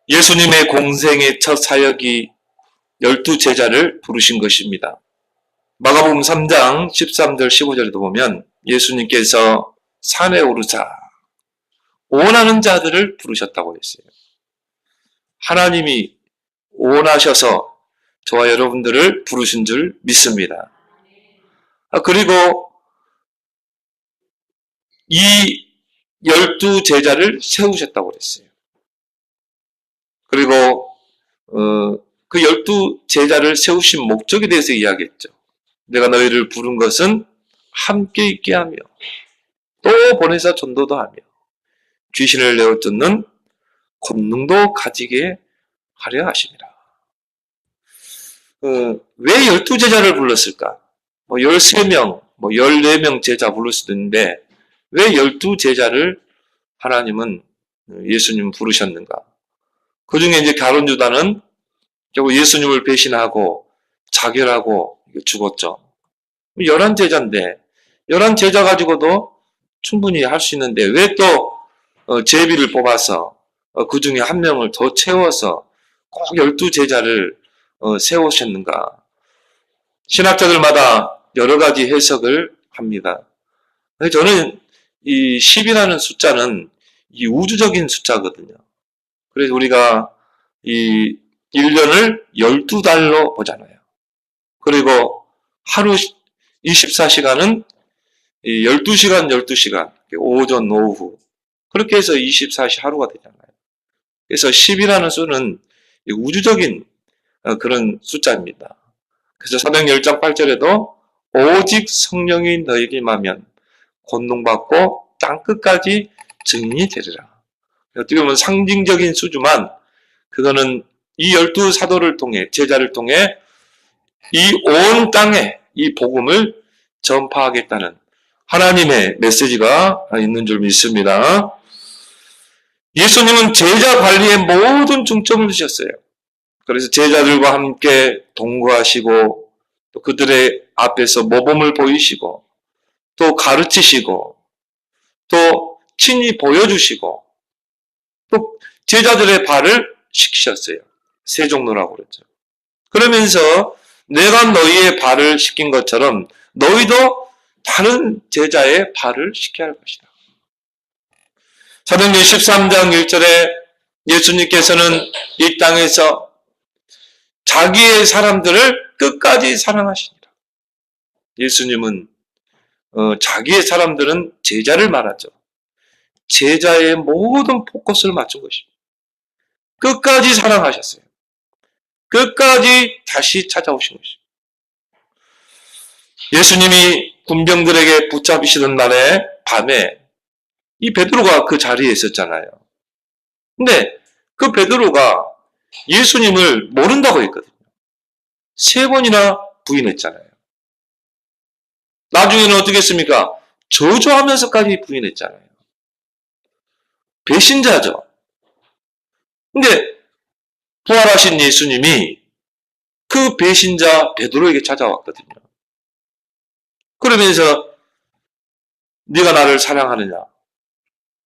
예수님의 공생의 첫 사역이 12제자를 부르신 것입니다. 마가복음 3장 13절 15절에도 보면 예수님께서 산에 오르사 원하는 자들을 부르셨다고 했어요. 하나님이 원하셔서 저와 여러분들을 부르신 줄 믿습니다. 그리고 이 12제자를 세우셨다고 그랬어요. 그리고 그 12제자를 세우신 목적에 대해서 이야기했죠. 내가 너희를 부른 것은 함께 있게 하며 또 보내사 전도도 하며 귀신을 내어 쫓는 권능도 가지게 하려 하십니다. 왜 12제자를 불렀을까? 13명, 14명 제자 부를 수도 있는데 왜 12제자를 하나님은 예수님 부르셨는가? 그 중에 이제 가룟 유다는 결국 예수님을 배신하고 자결하고 죽었죠. 11제자인데 11제자 가지고도 충분히 할 수 있는데 왜 또 제비를 뽑아서 그 중에 한 명을 더 채워서 꼭 12제자를 세우셨는가? 신학자들마다 여러 가지 해석을 합니다. 저는 이 10이라는 숫자는 이 우주적인 숫자거든요. 그래서 우리가 이 1년을 12달로 보잖아요. 그리고 하루 24시간은 12시간, 12시간, 오전, 오후. 그렇게 해서 24시 하루가 되잖아요. 그래서 10이라는 수는 우주적인 그런 숫자입니다. 그래서 사도행 10장 8절에도 오직 성령이 너에게 임하면 권능받고 땅끝까지 증인이 되리라. 어떻게 보면 상징적인 수지만 그거는 이 12사도를 통해 제자를 통해 이 온 땅에 이 복음을 전파하겠다는 하나님의 메시지가 있는 줄 믿습니다. 예수님은 제자 관리에 모든 중점을 두셨어요. 그래서 제자들과 함께 동거하시고 또 그들의 앞에서 모범을 보이시고 또 가르치시고 또 친히 보여주시고 또 제자들의 발을 씻기셨어요. 세종로라고 그랬죠. 그러면서 내가 너희의 발을 씻긴 것처럼 너희도 다른 제자의 발을 씻겨야 할 것이다. 사도행전 13장 1절에 예수님께서는 이 땅에서 자기의 사람들을 끝까지 사랑하시니라. 예수님은 자기의 사람들은 제자를 말하죠. 제자의 모든 포커스를 맞춘 것입니다. 끝까지 사랑하셨어요. 끝까지 다시 찾아오신 것입니다. 예수님이 군병들에게 붙잡히시던 날에 밤에 이 베드로가 그 자리에 있었잖아요. 근데 그 베드로가 예수님을 모른다고 했거든요. 3번이나 부인했잖아요. 나중에는 어떻게 했습니까? 저주하면서까지 부인했잖아요. 배신자죠. 근데 부활하신 예수님이 그 배신자 베드로에게 찾아왔거든요. 그러면서 네가 나를 사랑하느냐?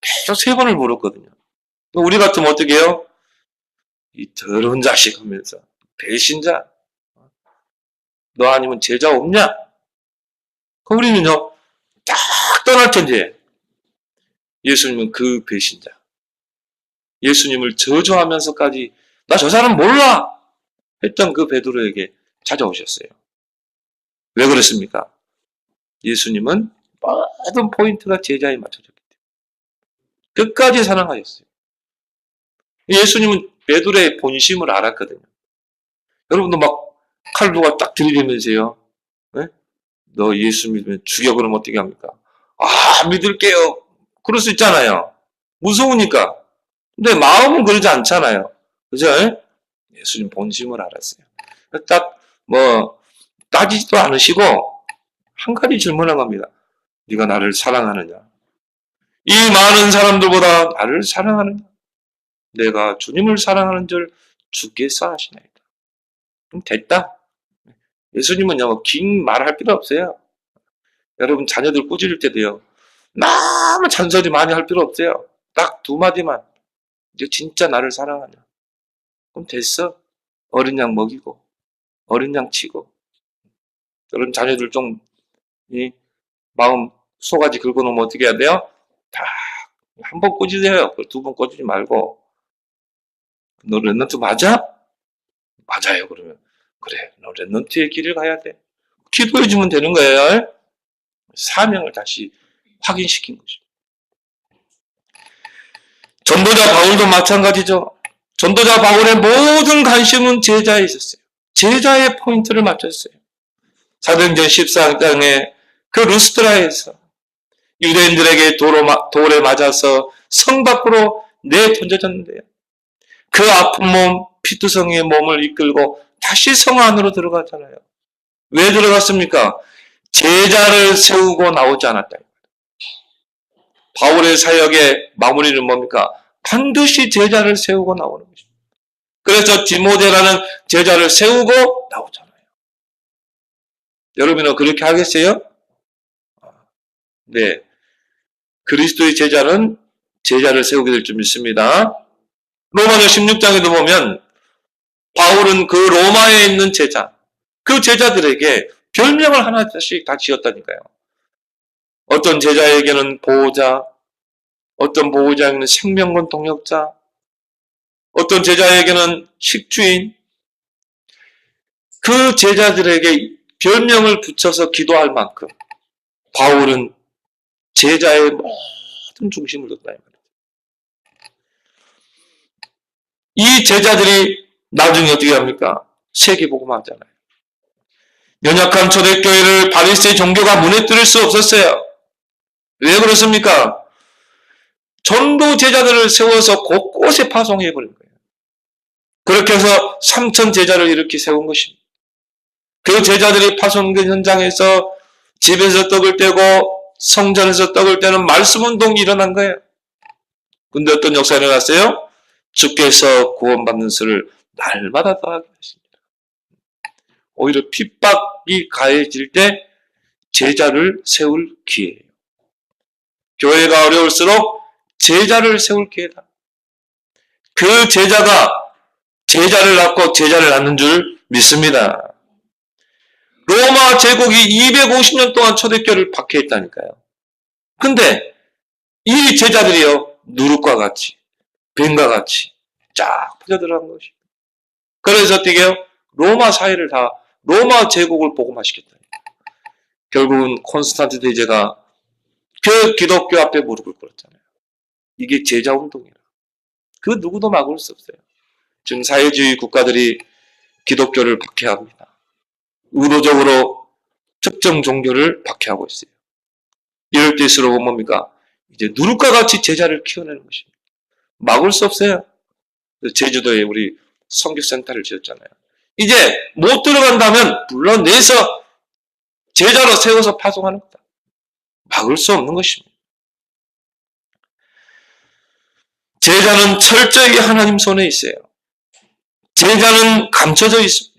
계속 3번을 물었거든요. 우리 같으면 어떻게 해요? 이 더러운 자식 하면서 배신자 너 아니면 제자 없냐? 그럼 우리는요 딱 떠날 텐데 예수님은 그 배신자 예수님을 저주하면서까지 나 저 사람 몰라 했던 그 베드로에게 찾아오셨어요. 왜 그랬습니까? 예수님은 모든 포인트가 제자에 맞춰졌기 때문에 끝까지 사랑하셨어요. 예수님은 베드로의 본심을 알았거든요. 여러분도 막 칼 누가 딱 들이대면서요. 네? 너 예수 믿으면 죽여 그러면 어떻게 합니까? 아 믿을게요. 그럴 수 있잖아요. 무서우니까. 근데 마음은 그러지 않잖아요. 그죠? 예수님 본심을 알았어요. 딱 따지지도 않으시고 한 가지 질문한 겁니다. 네가 나를 사랑하느냐? 이 많은 사람들보다 나를 사랑하느냐? 내가 주님을 사랑하는 줄 주께서 아시나이다. 그럼 됐다. 예수님은요 긴 말할 필요 없어요. 여러분 자녀들 꾸짖을 때도요 너무 잔소리 많이 할 필요 없어요. 딱 2마디만. 이제 진짜 나를 사랑하냐? 그럼 됐어. 어린 양 먹이고, 어린 양 치고. 그런 자녀들 좀, 이 마음 소가지 긁어놓으면 어떻게 해야 돼요? 다 한 번 꽂으세요. 두 번 꽂지 말고. 너 랩런트 맞아? 맞아요. 그러면. 그래, 너 랩런트의 길을 가야 돼. 기도해주면 되는 거예요. 사명을 다시 확인시킨 거죠. 전도자 바울도 마찬가지죠. 전도자 바울의 모든 관심은 제자에 있었어요. 제자의 포인트를 맞췄어요. 사도행전 14장에 그 루스드라에서 유대인들에게 돌에 맞아서 성 밖으로 내던져졌는데요. 그 아픈 몸, 피투성이의 몸을 이끌고 다시 성 안으로 들어가잖아요. 왜 들어갔습니까? 제자를 세우고 나오지 않았다. 바울의 사역의 마무리는 뭡니까? 반드시 제자를 세우고 나오는 것입니다. 그래서 디모데라는 제자를 세우고 나오잖아요. 여러분은 그렇게 하겠어요? 네. 그리스도의 제자는 제자를 세우게 될 줄 믿습니다. 로마서 16장에도 보면 바울은 그 로마에 있는 제자, 그 제자들에게 별명을 하나씩 다 지었다니까요. 어떤 제자에게는 보호자, 어떤 보호자에게는 생명권 동역자, 어떤 제자에게는 식주인, 그 제자들에게 별명을 붙여서 기도할 만큼 바울은 제자의 모든 중심을 뒀다. 이 제자들이 나중에 어떻게 합니까? 세계복음 하잖아요. 연약한 초대교회를 바리새인 종교가 무너뜨릴 수 없었어요. 왜 그렇습니까? 전도 제자들을 세워서 곳곳에 파송해버린 거예요. 그렇게 해서 3천 제자를 이렇게 세운 것입니다. 그 제자들이 파송된 현장에서 집에서 떡을 떼고 성전에서 떡을 떼는 말씀운동이 일어난 거예요. 근데 어떤 역사가 일어났어요? 주께서 구원받는 수를 날마다 더하게 하십니다. 오히려 핍박이 가해질 때 제자를 세울 기회예요. 교회가 어려울수록 제자를 세울 기회다. 그 제자가 제자를 낳고 제자를 낳는 줄 믿습니다. 로마 제국이 250년 동안 초대교회를 박해했다니까요. 근데 이 제자들이요, 누룩과 같이, 뱀과 같이 쫙 퍼져들어간 것입니다. 그래서 어떻게 해요? 로마 사회를 다, 로마 제국을 복음화시켰다. 결국은 콘스탄틴 대제가 그 기독교 앞에 무릎을 꿇었잖아요. 이게 제자운동이라. 그 누구도 막을 수 없어요. 지금 사회주의 국가들이 기독교를 박해합니다. 의도적으로 특정 종교를 박해하고 있어요. 이럴 때일수록 뭡니까? 이제 누룩과 같이 제자를 키워내는 것입니다. 막을 수 없어요. 제주도에 우리 선교센터를 지었잖아요. 이제 못 들어간다면 불러내서 제자로 세워서 파송하는 거다. 막을 수 없는 것입니다. 제자는 철저히 하나님 손에 있어요. 제자는 감춰져 있습니다.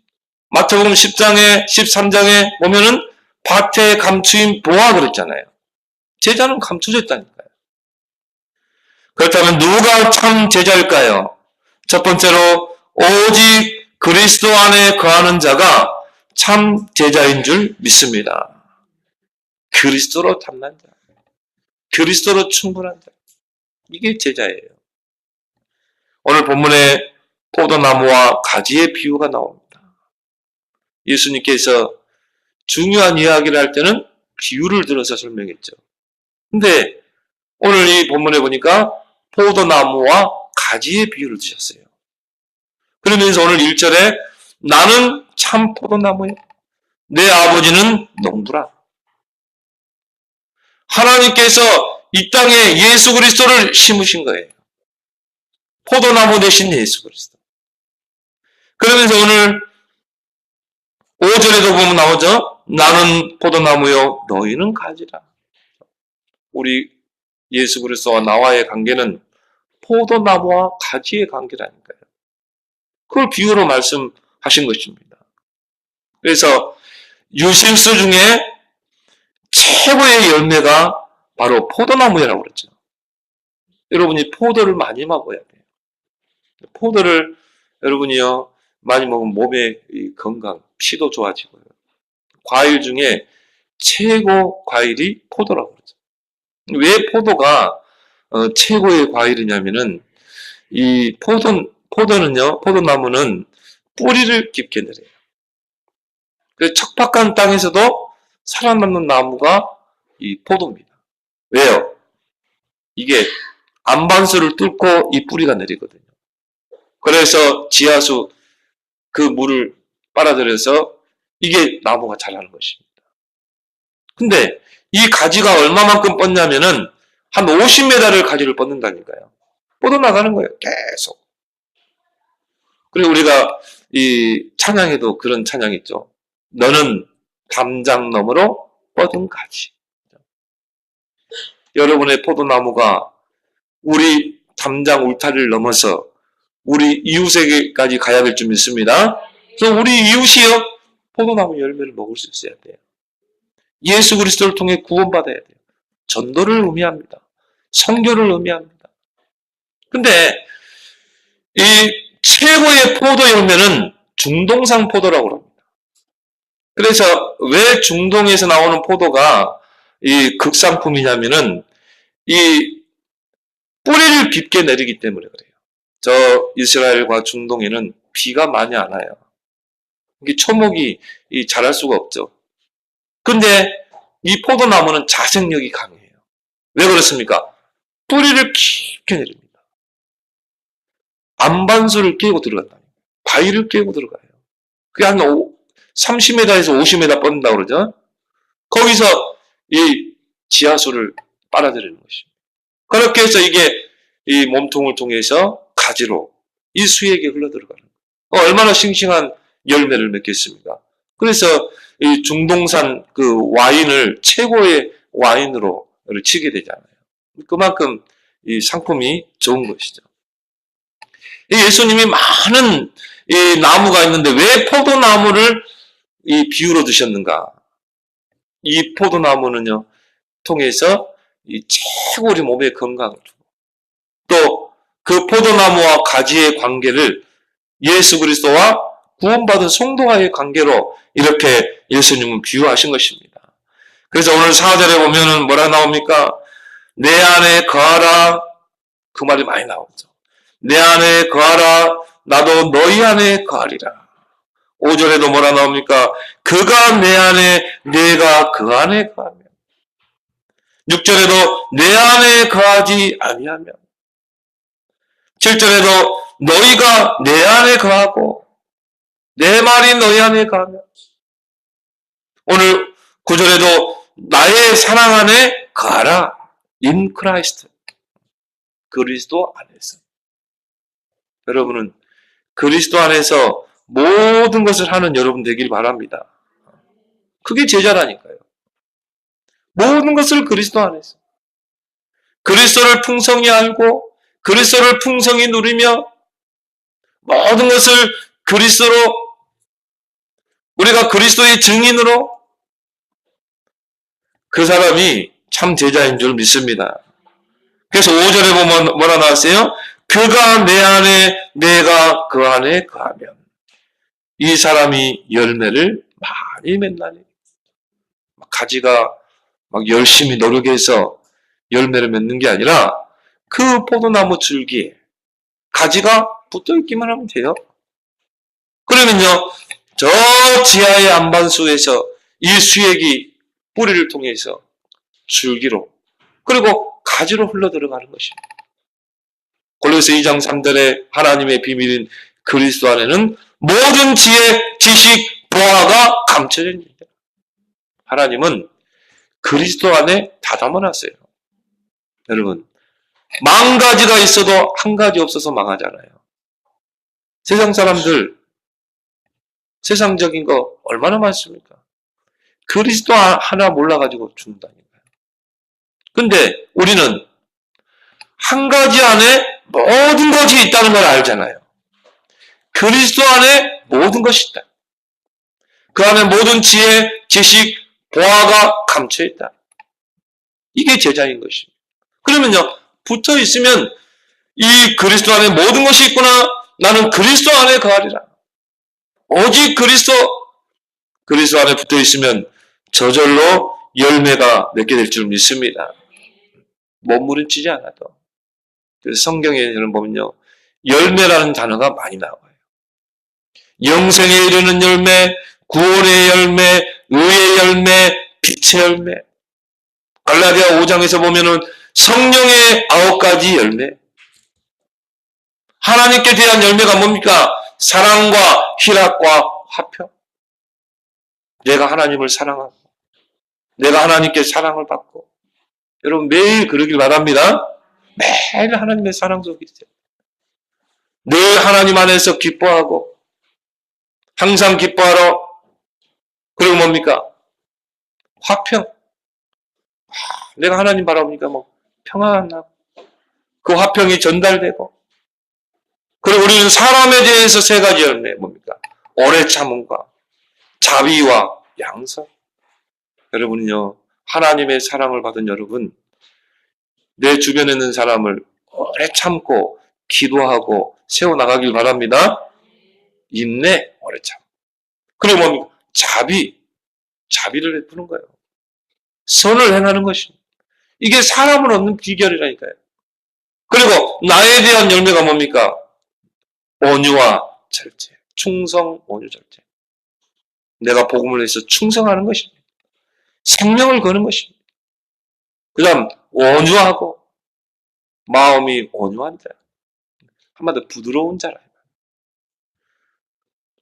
마태복음 10장에 13장에 보면은 밭에 감추인 보아 그랬잖아요. 제자는 감춰져 있다니까요. 그렇다면 누가 참 제자일까요? 첫 번째로 오직 그리스도 안에 거하는 자가 참 제자인 줄 믿습니다. 그리스도로 탐난 자, 그리스도로 충분한 자, 이게 제자예요. 오늘 본문에 포도나무와 가지의 비유가 나옵니다. 예수님께서 중요한 이야기를 할 때는 비유를 들어서 설명했죠. 근데 오늘 이 본문에 보니까 포도나무와 가지의 비유를 드셨어요. 그러면서 오늘 1절에 나는 참 포도나무요. 내 아버지는 농부라. 하나님께서 이 땅에 예수 그리스도를 심으신 거예요. 포도나무 대신 예수 그리스도. 그러면서 오늘 5절에도 보면 나오죠. 나는 포도나무요, 너희는 가지라. 우리 예수 그리스도와 나와의 관계는 포도나무와 가지의 관계라니까요. 그걸 비유로 말씀하신 것입니다. 그래서 유실수 중에 최고의 열매가 바로 포도나무라고 그랬죠. 여러분이 포도를 많이 먹어야 돼요. 포도를 여러분이요, 많이 먹으면 몸의 이 건강, 피도 좋아지고요. 과일 중에 최고 과일이 포도라고 그러죠. 왜 포도가 최고의 과일이냐면은 이 포도는요, 포도나무는 뿌리를 깊게 내려요. 그래서 척박한 땅에서도 살아남는 나무가 이 포도입니다. 왜요? 이게 안반수를 뚫고 이 뿌리가 내리거든요. 그래서 지하수 그 물을 빨아들여서 이게 나무가 자라는 것입니다. 근데 이 가지가 얼마만큼 뻗냐면은 한 50m를 가지를 뻗는다니까요. 뻗어나가는 거예요. 계속. 그리고 우리가 이 찬양에도 그런 찬양 있죠. 너는 담장 너머로 뻗은 가지. 여러분의 포도나무가 우리 담장 울타리를 넘어서 우리 이웃에게까지 가야 될 줄 믿습니다. 그래서 우리 이웃이요, 포도나무 열매를 먹을 수 있어야 돼요. 예수 그리스도를 통해 구원받아야 돼요. 전도를 의미합니다. 선교를 의미합니다. 근데 이 최고의 포도 열매는 중동산 포도라고 합니다. 그래서 왜 중동에서 나오는 포도가 이 극상품이냐면은 이 뿌리를 깊게 내리기 때문에 그래요. 저 이스라엘과 중동에는 비가 많이 안 와요. 이게 초목이 자랄 수가 없죠. 근데 이 포도나무는 자생력이 강해요. 왜 그렇습니까? 뿌리를 깊게 내립니다. 안반수를 깨고 들어간다. 바위를 깨고 들어가요. 그게 한 30m에서 50m 뻗는다고 그러죠. 거기서 이 지하수를 빨아들이는 것입니다. 그렇게 해서 이게 이 몸통을 통해서 가지로 이 수에게 흘러들어가는 거예요. 얼마나 싱싱한 열매를 맺겠습니까? 그래서 이 중동산 그 와인을 최고의 와인으로 치게 되잖아요. 그만큼 이 상품이 좋은 것이죠. 예수님이 많은 이 나무가 있는데 왜 포도나무를 이 비유로 드셨는가? 이 포도나무는요, 통해서 이 최고 우리 몸의 건강을 주고 또 그 포도나무와 가지의 관계를 예수 그리스도와 구원받은 성도와의 관계로 이렇게 예수님은 비유하신 것입니다. 그래서 오늘 4절에 보면은 뭐라 나옵니까? 내 안에 거하라. 그 말이 많이 나오죠. 내 안에 거하라. 나도 너희 안에 거하리라. 5절에도 뭐라 나옵니까? 그가 내 안에 내가 그 안에 거하며 6절에도 내 안에 거하지 아니하며 7절에도 너희가 내 안에 거하고 내 말이 너희 안에 거하며 오늘 9절에도 나의 사랑 안에 거하라. In Christ. 그리스도 안에서. 여러분은 그리스도 안에서 모든 것을 하는 여러분 되길 바랍니다. 그게 제자라니까요. 모든 것을 그리스도 안에서. 그리스도를 풍성히 알고 그리스도를 풍성히 누리며 모든 것을 그리스도로 우리가 그리스도의 증인으로 그 사람이 참 제자인 줄 믿습니다. 그래서 5절에 보면 뭐라 나왔어요? 그가 내 안에 내가 그 안에 거하면 이 사람이 열매를 많이 맺나니 가지가 막 열심히 노력해서 열매를 맺는 게 아니라 그 포도나무 줄기에 가지가 붙어있기만 하면 돼요. 그러면요, 저 지하의 안반수에서 이 수액이 뿌리를 통해서 줄기로 그리고 가지로 흘러들어가는 것입니다. 골로새 2장 3절에 하나님의 비밀인 그리스도 안에는 모든 지혜, 지식, 보화가 감춰져 있습니다. 하나님은 그리스도 안에 다 담아놨어요. 여러분, 10,000가지가 있어도 한 가지 없어서 망하잖아요. 세상 사람들, 세상적인 거 얼마나 많습니까? 그리스도 하나 몰라가지고 죽는다니까요. 근데 우리는 한 가지 안에 모든 것이 있다는 걸 알잖아요. 그리스도 안에 모든 것이 있다. 그 안에 모든 지혜, 지식, 보화가 감춰 있다. 이게 제자인 것입니다. 그러면요, 붙어 있으면 이 그리스도 안에 모든 것이 있구나, 나는 그리스도 안에 거하리라. 오직 그리스도 안에 붙어 있으면 저절로 열매가 맺게 될 줄 믿습니다. 몸부림치지 않아도. 그래서 성경에 보면요, 열매라는 단어가 많이 나와요. 영생에 이르는 열매, 구원의 열매, 의의 열매, 빛의 열매. 갈라디아 5장에서 보면은 성령의 9가지 열매. 하나님께 대한 열매가 뭡니까? 사랑과 희락과 화평. 내가 하나님을 사랑하고, 내가 하나님께 사랑을 받고, 여러분 매일 그러길 바랍니다. 매일 하나님의 사랑 속에 있어요. 늘 하나님 안에서 기뻐하고, 항상 기뻐하러. 그리고 뭡니까? 화평. 내가 하나님 바라보니까 뭐 평안하고, 그 화평이 전달되고. 그리고 우리는 사람에 대해서 3가지 열매, 뭡니까? 오래 참음과 자비와 양선. 여러분요, 하나님의 사랑을 받은 여러분, 내 주변에 있는 사람을 오래 참고 기도하고 세워나가길 바랍니다. 인내, 오래 참. 그리고 뭡니까? 자비를 베푸는 거예요. 선을 행하는 것입니다. 이게 사람을 얻는 비결이라니까요. 그리고 나에 대한 열매가 뭡니까? 온유와 절제, 충성, 온유, 절제. 내가 복음을 위해서 충성하는 것입니다. 생명을 거는 것입니다. 그 다음 온유하고, 마음이 온유한 자, 한마디로 부드러운 자라.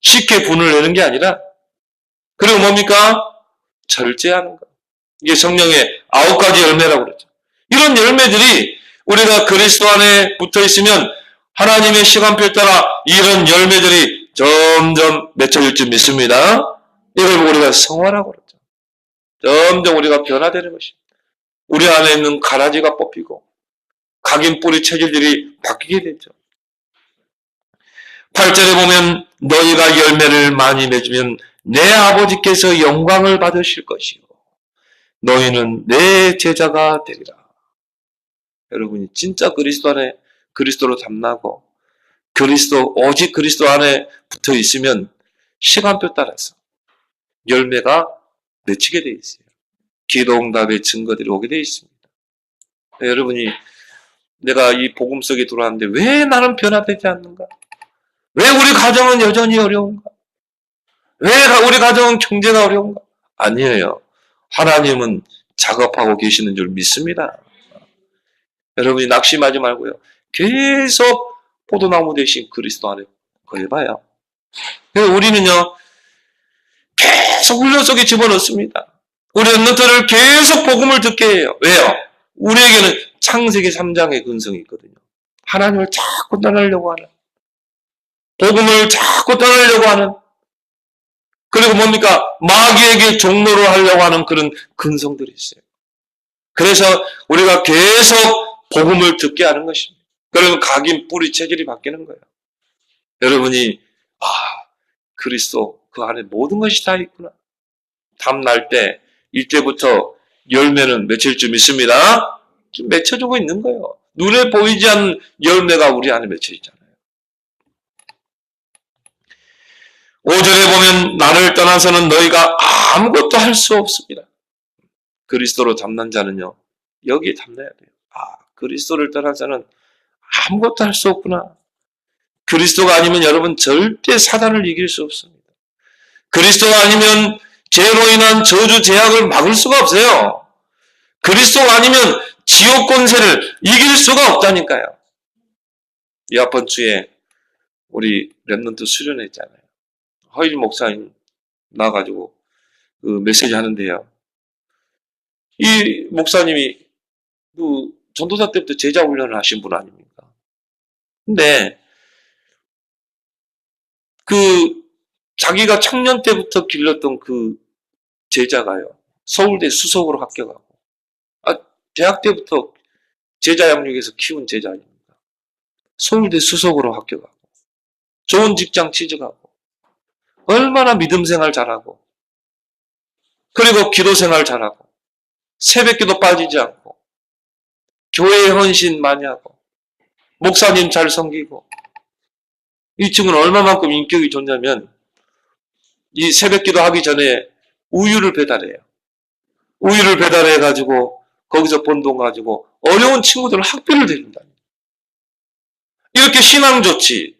쉽게 분을 내는 게 아니라, 그리고 뭡니까? 절제하는 것. 이게 성령의 9가지 열매라고 그러죠. 이런 열매들이 우리가 그리스도 안에 붙어 있으면 하나님의 시간표에 따라 이런 열매들이 점점 맺혀질 줄 믿습니다. 이걸 보고 우리가 성화라고 그러죠. 점점 우리가 변화되는 것입니다. 우리 안에 있는 가라지가 뽑히고 각인 뿌리 체질들이 바뀌게 되죠. 8절에 보면 너희가 열매를 많이 맺으면 내 아버지께서 영광을 받으실 것이요 너희는 내 제자가 되리라. 여러분이 진짜 그리스도 안에 그리스도로 담나고 오직 그리스도 안에 붙어 있으면 시간표 따라서 열매가 맺히게 되어 있어요. 기도응답의 증거들이 오게 되어 있습니다. 여러분이 내가 이 복음 속에 들어왔는데 왜 나는 변화되지 않는가? 왜 우리 가정은 여전히 어려운가? 왜 우리 가정은 경제가 어려운가? 아니에요. 하나님은 작업하고 계시는 줄 믿습니다. 여러분이 낙심하지 말고요. 계속 포도나무 대신 그리스도 안에 거해봐요. 우리는요, 계속 훈련 속에 집어넣습니다. 우리 언너들을 계속 복음을 듣게 해요. 왜요? 우리에게는 창세기 3장의 근성이 있거든요. 하나님을 자꾸 떠나려고 하는, 복음을 자꾸 떠나려고 하는, 그리고 뭡니까? 마귀에게 종로를 하려고 하는 그런 근성들이 있어요. 그래서 우리가 계속 복음을 듣게 하는 것입니다. 그러면 각인 뿌리 체질이 바뀌는 거예요. 여러분이 그리스도 그 안에 모든 것이 다 있구나. 탐날 때 이때부터 열매는 맺힐 줄 믿습니다. 지금 맺혀주고 있는 거예요. 눈에 보이지 않는 열매가 우리 안에 맺혀있잖아요. 5절에 보면 나를 떠나서는 너희가 아무것도 할 수 없습니다. 그리스도로 담는 자는요, 여기에 담나야 돼요. 그리스도를 떠나서는 아무것도 할 수 없구나. 그리스도가 아니면 여러분 절대 사단을 이길 수 없습니다. 그리스도가 아니면 죄로 인한 저주 제약을 막을 수가 없어요. 그리스도가 아니면 지옥 권세를 이길 수가 없다니까요. 이번 주에 우리 랩런트 수련회했잖아요. 허일 목사님 나와가지고 그 메시지 하는데요. 이 목사님이 그 전도사 때부터 제자 훈련을 하신 분 아닙니까? 근데 그 자기가 청년 때부터 길렀던 그 제자가요, 서울대 수석으로 합격하고, 대학 때부터 제자 양육에서 키운 제자 아닙니까? 서울대 수석으로 합격하고, 좋은 직장 취직하고, 얼마나 믿음 생활 잘하고, 그리고 기도 생활 잘하고, 새벽 기도 빠지지 않고, 교회에 헌신 많이 하고, 목사님 잘 섬기고, 이 친구는 얼마만큼 인격이 좋냐면 이 새벽기도 하기 전에 우유를 배달해요. 우유를 배달해가지고 거기서 번 돈 가지고 어려운 친구들을 학비를 드린다. 이렇게 신앙 좋지,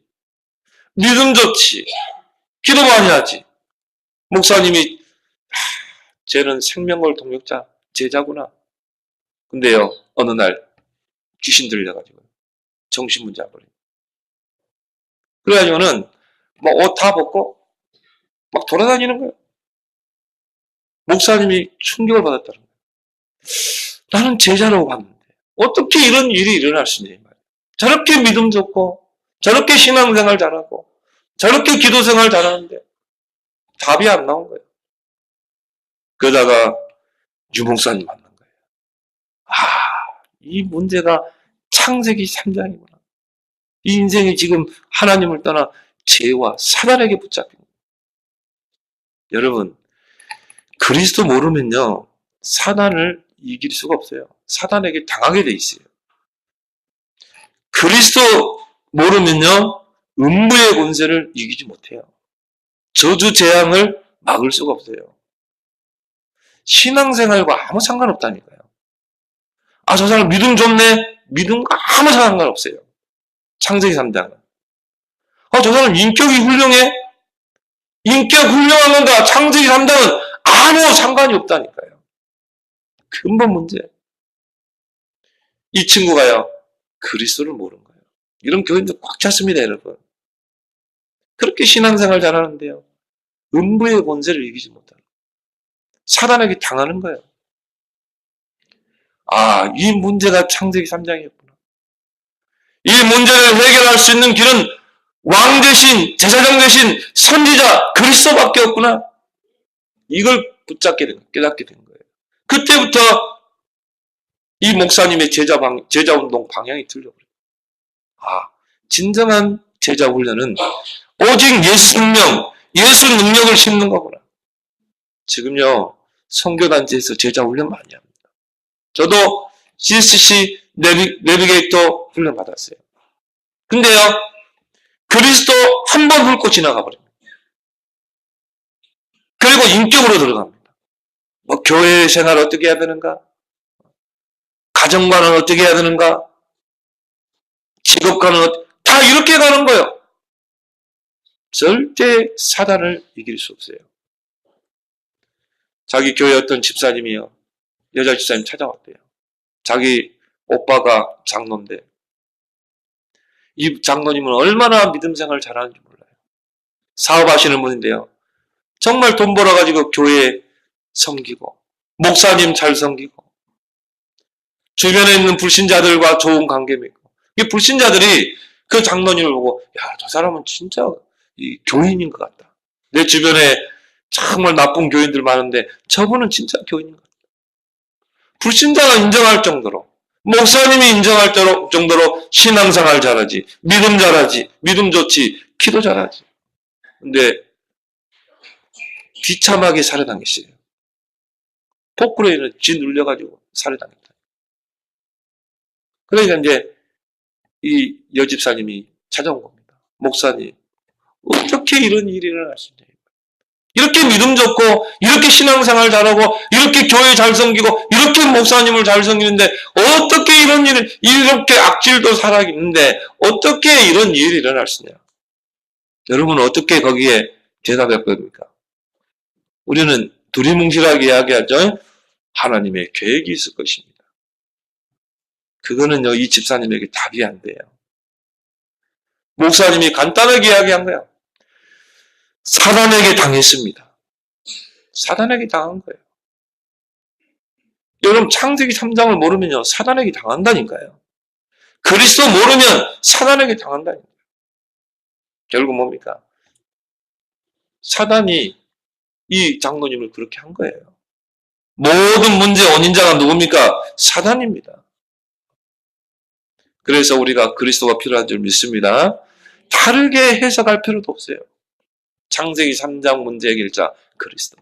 믿음 좋지, 기도 많이 하지. 목사님이 쟤는 생명걸 동역자 제자구나. 근데요, 어느 날 귀신 들려가지고 정신문제 와버려. 그래가지고는 막 옷 다 벗고 막 돌아다니는 거예요. 목사님이 충격을 받았다는 거예요. 나는 제자라고 봤는데 어떻게 이런 일이 일어날 수 있냐 말이에요. 저렇게 믿음 좋고 저렇게 신앙생활 잘하고 저렇게 기도생활 잘하는데 답이 안 나온 거예요. 그러다가 유 목사님 만난 거예요. 이 문제가 창세기 3장이구나. 이 인생이 지금 하나님을 떠나 죄와 사단에게 붙잡힌 거예요. 여러분, 그리스도 모르면요, 사단을 이길 수가 없어요. 사단에게 당하게 돼 있어요. 그리스도 모르면요, 음부의 권세를 이기지 못해요. 저주 재앙을 막을 수가 없어요. 신앙생활과 아무 상관없다니까요. 저 사람 믿음 좋네? 믿음과 아무 상관없어요. 창세기 3장은. 저 사람 인격이 훌륭해? 인격 훌륭한 건가? 창세기 3장은 아무 상관이 없다니까요. 근본 문제. 이 친구가요, 그리스도를 모르는 거예요. 이런 교인들 꽉 찼습니다, 여러분. 그렇게 신앙생활 잘하는데요, 음부의 권세를 이기지 못하는, 사단에게 당하는 거예요. 이 문제가 창세기 3장이었구나. 이 문제를 해결할 수 있는 길은 왕 대신, 제사장 대신 선지자 그리스도밖에 없구나. 이걸 붙잡게 된, 깨닫게 된 거예요. 그때부터 이 목사님의 제자 운동 방향이 틀려버려요. 진정한 제자 훈련은 오직 예수 생명, 예수 능력을 심는 거구나. 지금요, 선교단지에서 제자 훈련 많이 합니다. 저도 GSC 내비게이터 훈련 받았어요. 근데요, 그리스도 한 번 훑고 지나가 버립니다. 그리고 인격으로 들어갑니다. 교회 생활 어떻게 해야 되는가? 가정관은 어떻게 해야 되는가? 직업관은 다 이렇게 가는 거예요. 절대 사단을 이길 수 없어요. 자기 교회 어떤 집사님이요, 여자 집사님 찾아왔대요. 자기 오빠가 장로인데 이 장로님은 얼마나 믿음 생활 잘하는지 몰라요. 사업하시는 분인데요, 정말 돈 벌어가지고 교회 섬기고 목사님 잘 섬기고 주변에 있는 불신자들과 좋은 관계 맺고, 이 불신자들이 그 장로님을 보고 저 사람은 진짜 이 교인인 것 같다. 내 주변에 정말 나쁜 교인들 많은데 저분은 진짜 교인인 것 같다. 불신자가 인정할 정도로, 목사님이 인정할 정도로 신앙생활 잘하지, 믿음 잘하지, 믿음 좋지, 기도 잘하지. 근데 비참하게 살해당했어요. 포크레인을 짓눌려가지고 살해당했다. 그러니까 이제 이 여집사님이 찾아온 겁니다. 목사님, 어떻게 이런 일이 일어날 수 있냐. 이렇게 믿음 좋고, 이렇게 신앙생활 잘하고, 이렇게 교회 잘 섬기고, 이렇게 목사님을 잘 섬기는데, 어떻게 이런 일을, 이렇게 악질도 살아있는데, 어떻게 이런 일이 일어날 수 있냐. 여러분은 어떻게 거기에 대답할 겁니까? 우리는 두리뭉실하게 이야기하죠. 하나님의 계획이 있을 것입니다. 그거는요, 이 집사님에게 답이 안 돼요. 목사님이 간단하게 이야기한 거예요. 사단에게 당했습니다. 사단에게 당한 거예요. 여러분, 창세기 3장을 모르면요, 사단에게 당한다니까요. 그리스도 모르면 사단에게 당한다니까요. 결국 뭡니까? 사단이 이 장로님을 그렇게 한 거예요. 모든 문제의 원인자가 누굽니까? 사단입니다. 그래서 우리가 그리스도가 필요한 줄 믿습니다. 다르게 해석할 필요도 없어요. 창세기 3장 문제 해결자 그리스도.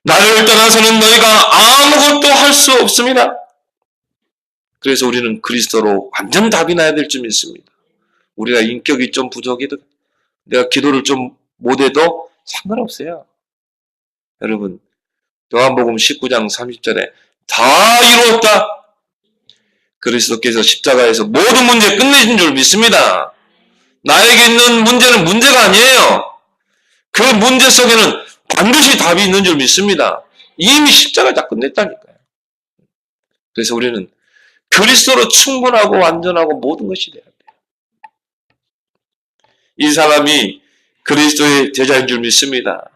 나를 떠나서는 너희가 아무것도 할 수 없습니다. 그래서 우리는 그리스도로 완전 답이 나야 될 줄 믿습니다. 우리가 인격이 좀 부족해도, 내가 기도를 좀 못해도 상관없어요. 여러분, 요한복음 19장 30절에 다 이루었다. 그리스도께서 십자가에서 모든 문제 끝내신 줄 믿습니다. 나에게 있는 문제는 문제가 아니에요. 그 문제 속에는 반드시 답이 있는 줄 믿습니다. 이미 십자가 다 끝냈다니까요. 그래서 우리는 그리스도로 충분하고 완전하고 모든 것이 돼야 돼요. 이 사람이 그리스도의 제자인 줄 믿습니다.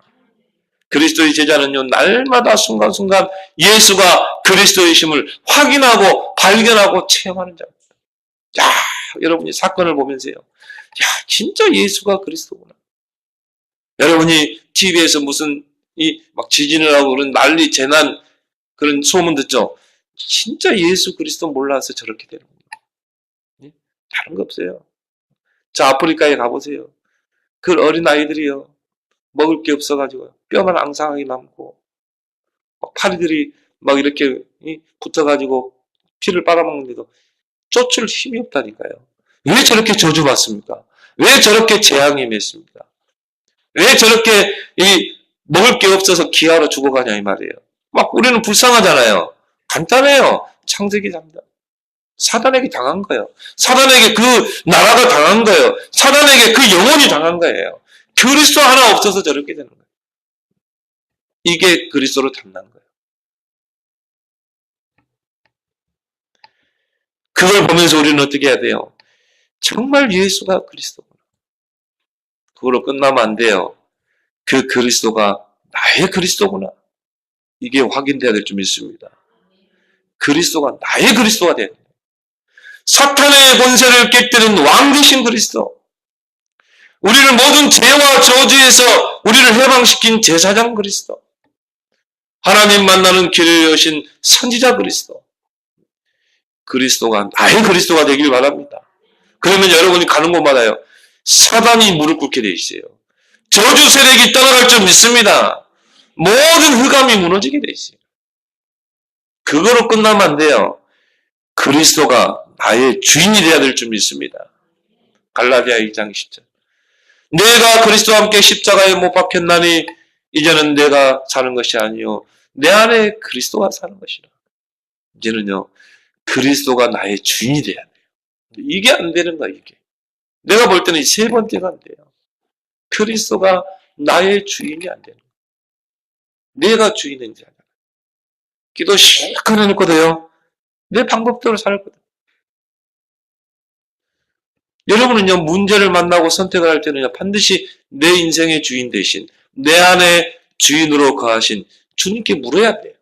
그리스도의 제자는요, 날마다 순간순간 예수가 그리스도의 힘을 확인하고 발견하고 체험하는 자입니다. 야, 여러분이 사건을 보면서요. 야, 진짜 예수가 그리스도구나. 여러분이 TV에서 무슨 막 지진을 하고 그런 난리, 재난, 그런 소문 듣죠? 진짜 예수 그리스도 몰라서 저렇게 되는 겁니다. 다른 거 없어요. 저 아프리카에 가보세요. 그 어린 아이들이요. 먹을 게 없어가지고 뼈만 앙상하게 남고 파리들이 막 이렇게 붙어가지고 피를 빨아먹는데도 쫓을 힘이 없다니까요. 왜 저렇게 저주받습니까? 왜 저렇게 재앙이 맺습니까? 왜 저렇게 먹을 게 없어서 기아로 죽어가냐 이 말이에요. 막 우리는 불쌍하잖아요. 간단해요. 창세기 3장. 사단에게 당한 거예요. 사단에게 그 나라가 당한 거예요. 사단에게 그 영혼이 당한 거예요. 그리스도 하나 없어서 저렇게 되는 거예요. 이게 그리스도로 탐난 거예요. 그걸 보면서 우리는 어떻게 해야 돼요? 정말 예수가 그리스도구나. 그걸로 끝나면 안 돼요. 그 그리스도가 나의 그리스도구나. 이게 확인돼야 될 줄 믿습니다. 그리스도가 나의 그리스도가 돼야 돼요. 사탄의 권세를 깨뜨린 왕 되신 그리스도. 우리를 모든 죄와 저주에서 우리를 해방시킨 제사장 그리스도. 하나님 만나는 길을 여신 선지자 그리스도. 그리스도가 나의 그리스도가 되길 바랍니다. 그러면 여러분이 가는 곳마다요. 사단이 무릎 꿇게 돼 있어요. 저주 세력이 떠나갈 줄 믿습니다. 모든 흑암이 무너지게 돼 있어요. 그거로 끝나면 안 돼요. 그리스도가 나의 주인이 되어야 될 줄 믿습니다. 갈라디아 2장 10절. 내가 그리스도와 함께 십자가에 못 박혔나니 이제는 내가 사는 것이 아니요 내 안에 그리스도가 사는 것이라. 이제는요 그리스도가 나의 주인이 돼야 돼요. 이게 안 되는 거야 이게. 내가 볼 때는 이 세 번째가 안 돼요. 그리스도가 나의 주인이 안 되는 거야. 내가 주인인지 알아. 기도 실컷 해놓고도요 내 방법대로 살거든. 여러분은요 문제를 만나고 선택을 할 때는요 반드시 내 인생의 주인 대신 내 안에 주인으로 거하신 주님께 물어야 돼요.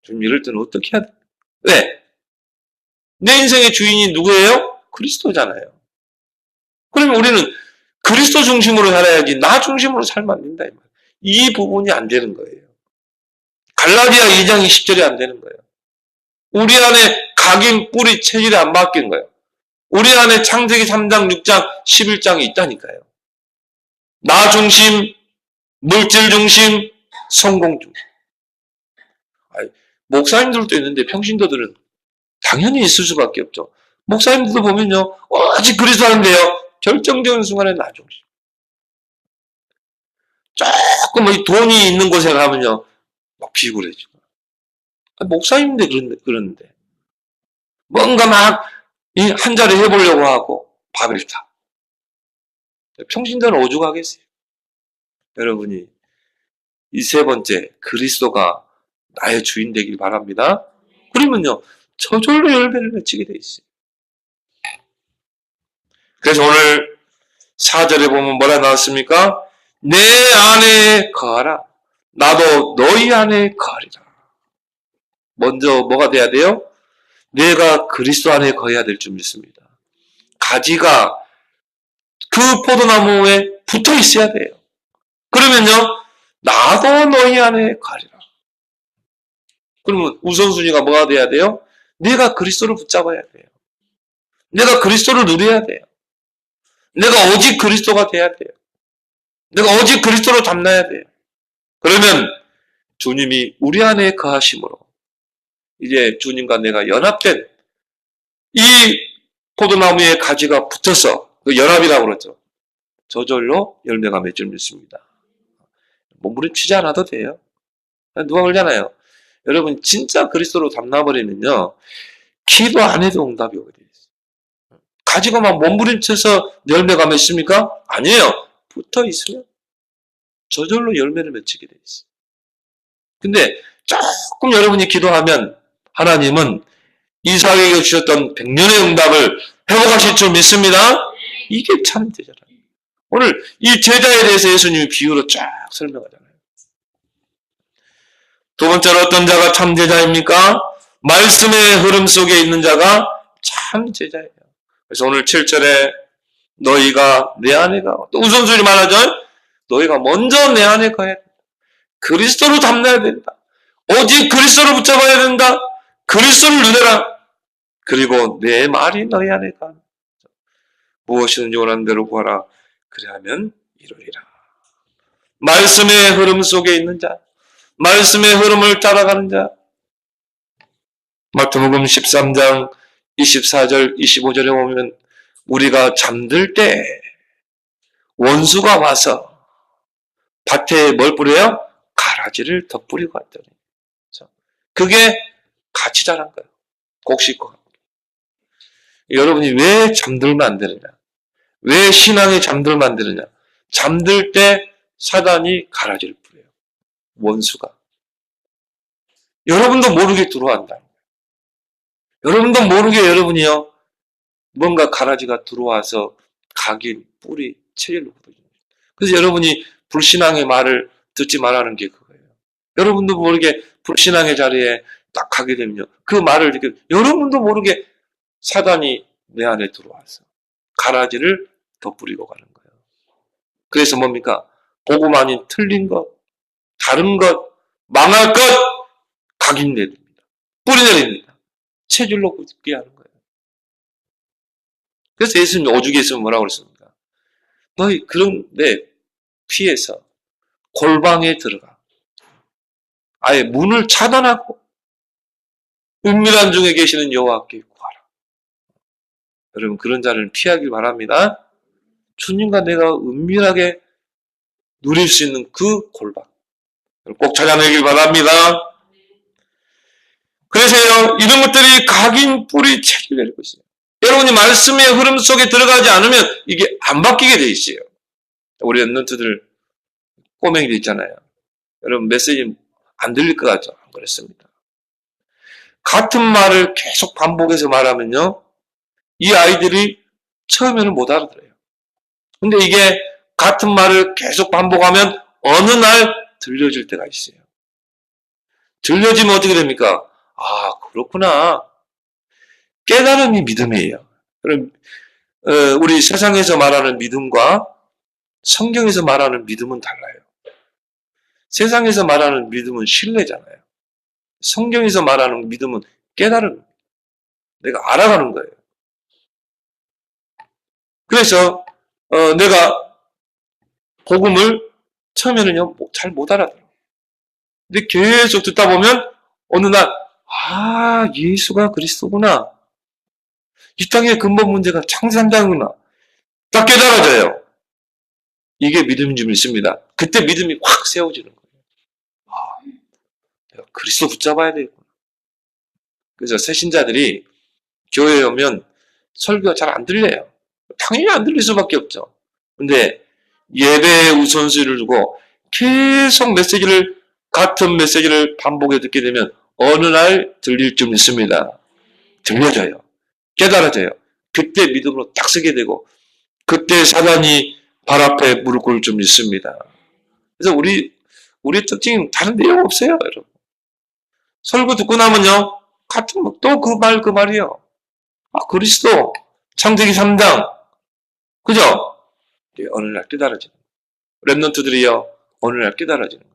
주님 이럴 때는 어떻게 해야 돼? 왜? 내 인생의 주인이 누구예요? 그리스도잖아요. 그러면 우리는 그리스도 중심으로 살아야지 나 중심으로 살면 안 된다. 이 부분이 안 되는 거예요. 갈라디아 2장 20절이 안 되는 거예요. 우리 안에 각인 뿌리 체질이 안 바뀐 거예요. 우리 안에 창세기 3장, 6장, 11장이 있다니까요. 나 중심, 물질 중심, 성공 중심. 목사님들도 있는데 평신도들은 당연히 있을 수밖에 없죠. 목사님들도 보면요. 아직 그리스도 하는데요. 결정적인 순간에 나 중심. 조금 돈이 있는 곳에 가면요. 막 비굴해지고. 목사님인데 그러는데. 뭔가 막 한 자리 해보려고 하고 바벨탑. 평신도는 오죽하겠어요. 여러분이 이 세 번째 그리스도가 나의 주인 되길 바랍니다. 그러면요 저절로 열매를 맺히게 돼 있어요. 그래서 오늘 4절에 보면 뭐라 나왔습니까? 내 안에 거하라. 나도 너희 안에 거하리라. 먼저 뭐가 돼야 돼요? 내가 그리스도 안에 거해야 될 줄 믿습니다. 가지가 그 포도나무에 붙어 있어야 돼요. 그러면요, 나도 너희 안에 거하리라. 그러면 우선순위가 뭐가 돼야 돼요? 내가 그리스도를 붙잡아야 돼요. 내가 그리스도를 누려야 돼요. 내가 오직 그리스도가 돼야 돼요. 내가 오직 그리스도로 담나야 돼요. 그러면 주님이 우리 안에 거하심으로 이제 주님과 내가 연합된 이 포도나무의 가지가 붙어서 그 열합이라고 그러죠. 저절로 열매가 맺을 줄 믿습니다. 몸부림치지 않아도 돼요. 누가 그러잖아요. 여러분 진짜 그리스도로 담나버리면요. 기도 안 해도 응답이 오게 돼 있어요. 가지고 막 몸부림쳐서 열매가 맺습니까? 아니에요. 붙어 있으면 저절로 열매를 맺히게 돼 있어요. 근데 조금 여러분이 기도하면 하나님은 이삭에게 주셨던 100년의 응답을 회복하실 줄 믿습니다. 이게 참 제자라. 오늘 이 제자에 대해서 예수님이 비유로 쫙 설명하잖아요. 두 번째로 어떤 자가 참 제자입니까? 말씀의 흐름 속에 있는 자가 참 제자예요. 그래서 오늘 7절에 너희가 내 안에 가. 또 우선순위 말하죠. 너희가 먼저 내 안에 가야 된다. 그리스도로 담나야 된다. 오직 그리스도를 붙잡아야 된다. 그리스도를 누려라. 그리고 내 말이 너희 안에 가. 무엇이든지 원하는 대로 구하라. 그래야면 이루리라. 말씀의 흐름 속에 있는 자, 말씀의 흐름을 따라가는 자. 마태복음 13장 24절 25절에 보면 우리가 잠들 때 원수가 와서 밭에 뭘 뿌려요? 가라지를 덧뿌리고 왔더니. 그게 같이 자란 거예요. 곡식과. 여러분이 왜 잠들면 안 되느냐? 왜 신앙에 잠들면 안 되느냐? 잠들 때 사단이 가라지를 뿌려요. 원수가. 여러분도 모르게 들어간다. 여러분도 모르게 여러분이요. 뭔가 가라지가 들어와서 각인, 뿌리, 체질로 굳어집니다. 그래서 여러분이 불신앙의 말을 듣지 말라는 게 그거예요. 여러분도 모르게 불신앙의 자리에 딱 가게 되면요. 그 말을 듣게, 여러분도 모르게 사단이 내 안에 들어와서 가라지를 덧뿌리고 가는 거예요. 그래서 뭡니까? 복음 아닌 틀린 것, 다른 것, 망할 것, 각인 내립니다. 뿌리 내립니다. 체질로 굳게 하는 거예요. 그래서 예수님이 오죽했으면 뭐라고 그랬습니까? 너희 그런데 피해서 골방에 들어가. 아예 문을 차단하고 은밀한 중에 계시는 여호와께 구하라. 여러분 그런 자를 피하길 바랍니다. 주님과 내가 은밀하게 누릴 수 있는 그 골방 꼭 찾아내길 바랍니다. 그래서요 이런 것들이 각인 뿌리 책을 내리고 있어요. 여러분이 말씀의 흐름 속에 들어가지 않으면 이게 안 바뀌게 돼 있어요. 우리 연론트들 꼬맹이들 있잖아요. 여러분 메시지 안 들릴 것 같죠? 안 그렇습니다. 같은 말을 계속 반복해서 말하면요. 이 아이들이 처음에는 못 알아들어요. 근데 이게 같은 말을 계속 반복하면 어느 날 들려질 때가 있어요. 들려지면 어떻게 됩니까? 아, 그렇구나. 깨달음이 믿음이에요. 그럼 우리 세상에서 말하는 믿음과 성경에서 말하는 믿음은 달라요. 세상에서 말하는 믿음은 신뢰잖아요. 성경에서 말하는 믿음은 깨달음. 내가 알아가는 거예요. 그래서 내가 복음을 처음에는요 잘 못 알아들어. 근데 계속 듣다 보면 어느 날 아, 예수가 그리스도구나. 이 땅의 근본 문제가 창세한다구나. 딱 깨달아져요. 이게 믿음인 줄 믿습니다. 그때 믿음이 확 세워지는 거예요. 아, 내가 그리스도 붙잡아야 되겠구나. 그래서 새신자들이 교회에 오면 설교가 잘 안 들려요. 당연히 안 들릴 수밖에 없죠. 근데 예배에 우선순위를 두고 계속 같은 메시지를 반복해 듣게 되면 어느 날 들릴 줄 믿습니다. 들려져요. 깨달아져요. 그때 믿음으로 딱 서게 되고 그때 사단이 발 앞에 무릎 꿇을 줄 믿습니다. 그래서 우리 특징은 다른 내용 없어요, 여러분. 설교 듣고 나면요, 같은 또 그 말이요. 아, 그리스도 창세기 3장, 그죠? 어느 날 깨달아지는 거예요. 랩런트들이요, 어느 날 깨달아지는 거예요.